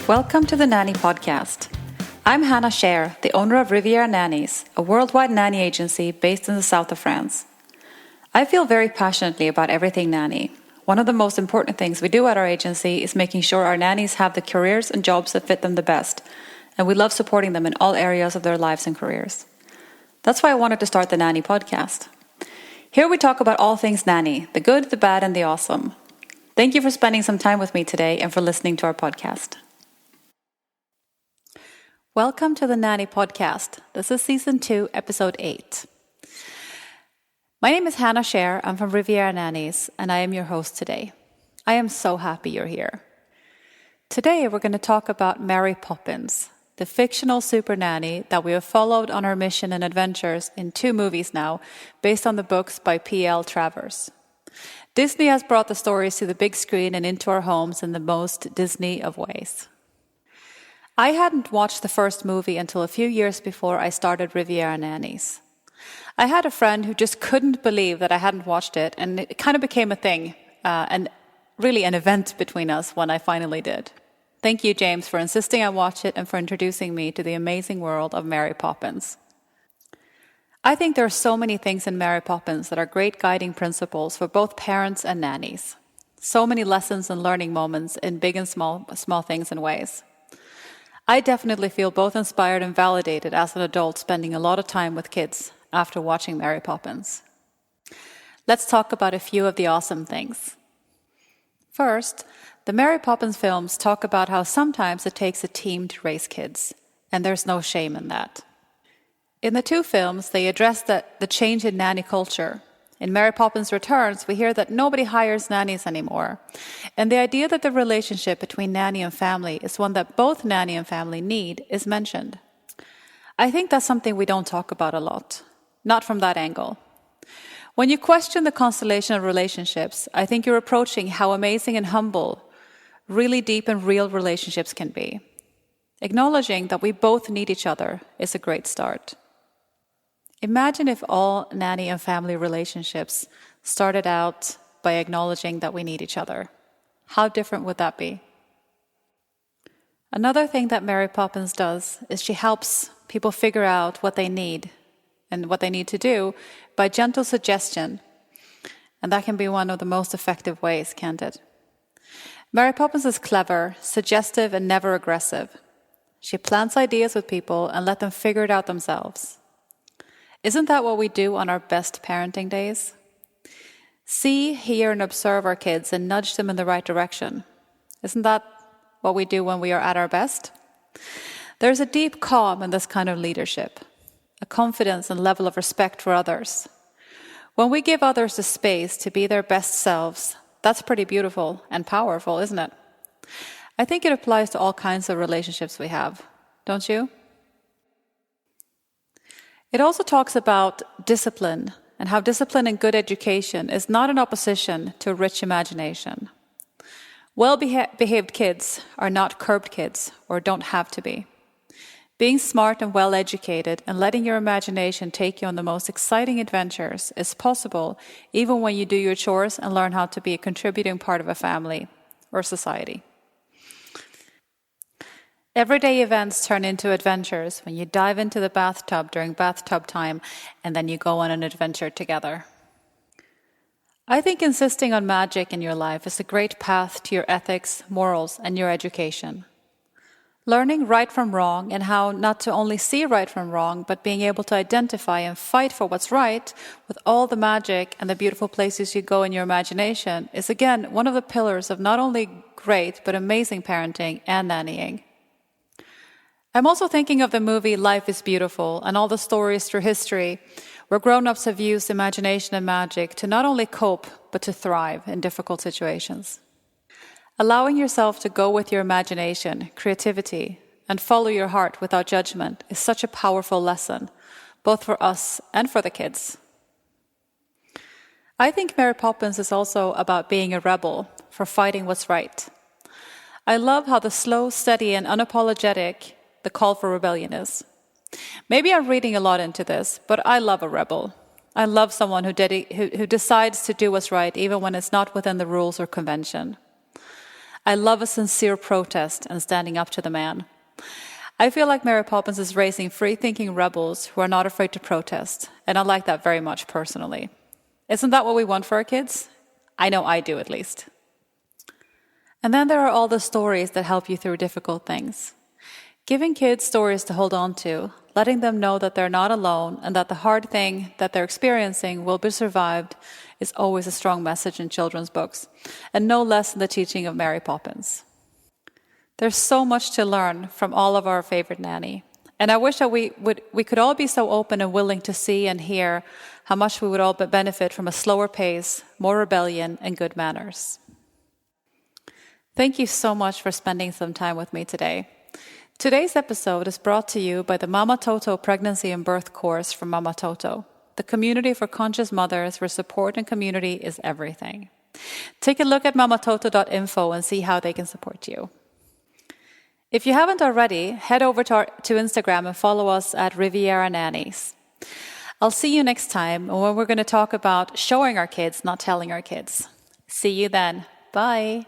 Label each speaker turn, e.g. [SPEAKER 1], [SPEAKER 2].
[SPEAKER 1] Welcome to the Nanny Podcast. I'm Hanna Schaer, the owner of Riviera Nannies, a worldwide nanny agency based in the south of France. I feel very passionately about everything nanny. One of the most important things we do at our agency is making sure our nannies have the careers and jobs that fit them the best, and we love supporting them in all areas of their lives and careers. That's why I wanted to start the Nanny Podcast. Here we talk about all things nanny, the good, the bad, and the awesome. Thank you for spending some time with me today and for listening to our podcast. Welcome to the Nanny Podcast. This is Season 2, Episode 8. My name is Hanna Schaer. I'm from Riviera Nannies, and I am your host today. I am so happy you're here. Today, we're going to talk about Mary Poppins, the fictional super nanny that we have followed on her mission and adventures in 2 movies now, based on the books by P.L. Travers. Disney has brought the stories to the big screen and into our homes in the most Disney of ways. I hadn't watched the first movie until a few years before I started Riviera Nannies. I had a friend who just couldn't believe that I hadn't watched it, and it kind of became a thing, and really an event between us when I finally did. Thank you, James, for insisting I watch it and for introducing me to the amazing world of Mary Poppins. I think there are so many things in Mary Poppins that are great guiding principles for both parents and nannies. So many lessons and learning moments in big and small things and ways. I definitely feel both inspired and validated as an adult spending a lot of time with kids after watching Mary Poppins. Let's talk about a few of the awesome things. First, the Mary Poppins films talk about how sometimes it takes a team to raise kids, and there's no shame in that. In the 2 films, they address the change in nanny culture. In Mary Poppins Returns, we hear that nobody hires nannies anymore. And the idea that the relationship between nanny and family is one that both nanny and family need is mentioned. I think that's something we don't talk about a lot, not from that angle. When you question the constellation of relationships, I think you're approaching how amazing and humble really deep and real relationships can be. Acknowledging that we both need each other is a great start. Imagine if all nanny and family relationships started out by acknowledging that we need each other. How different would that be? Another thing that Mary Poppins does is she helps people figure out what they need and what they need to do by gentle suggestion. And that can be one of the most effective ways, can't it? Mary Poppins is clever, suggestive, and never aggressive. She plants ideas with people and let them figure it out themselves. Isn't that what we do on our best parenting days? See, hear, and observe our kids and nudge them in the right direction. Isn't that what we do when we are at our best? There's a deep calm in this kind of leadership, a confidence and level of respect for others. When we give others the space to be their best selves, that's pretty beautiful and powerful, isn't it? I think it applies to all kinds of relationships we have, don't you? It also talks about discipline and how discipline and good education is not in opposition to a rich imagination. Well-behaved kids are not curbed kids or don't have to be. Being smart and well-educated and letting your imagination take you on the most exciting adventures is possible even when you do your chores and learn how to be a contributing part of a family or society. Everyday events turn into adventures when you dive into the bathtub during bathtub time and then you go on an adventure together. I think insisting on magic in your life is a great path to your ethics, morals, and your education. Learning right from wrong and how not to only see right from wrong, but being able to identify and fight for what's right with all the magic and the beautiful places you go in your imagination is again one of the pillars of not only great but amazing parenting and nannying. I'm also thinking of the movie Life is Beautiful and all the stories through history where grown-ups have used imagination and magic to not only cope but to thrive in difficult situations. Allowing yourself to go with your imagination, creativity, and follow your heart without judgment is such a powerful lesson, both for us and for the kids. I think Mary Poppins is also about being a rebel for fighting what's right. I love how the slow, steady, and unapologetic the call for rebellion is. Maybe I'm reading a lot into this, but I love a rebel. I love someone who decides to do what's right even when it's not within the rules or convention. I love a sincere protest and standing up to the man. I feel like Mary Poppins is raising free-thinking rebels who are not afraid to protest, and I like that very much personally. Isn't that what we want for our kids? I know I do, at least. And then there are all the stories that help you through difficult things. Giving kids stories to hold on to, letting them know that they're not alone and that the hard thing that they're experiencing will be survived is always a strong message in children's books, and no less than the teaching of Mary Poppins. There's so much to learn from all of our favorite nanny, and I wish that we could all be so open and willing to see and hear how much we would all benefit from a slower pace, more rebellion, and good manners. Thank you so much for spending some time with me today. Today's episode is brought to you by the Mama Toto Pregnancy and Birth Course from Mama Toto, the community for conscious mothers where support and community is everything. Take a look at mamatoto.info and see how they can support you. If you haven't already, head over to Instagram and follow us at Riviera Nannies. I'll see you next time when we're going to talk about showing our kids, not telling our kids. See you then. Bye.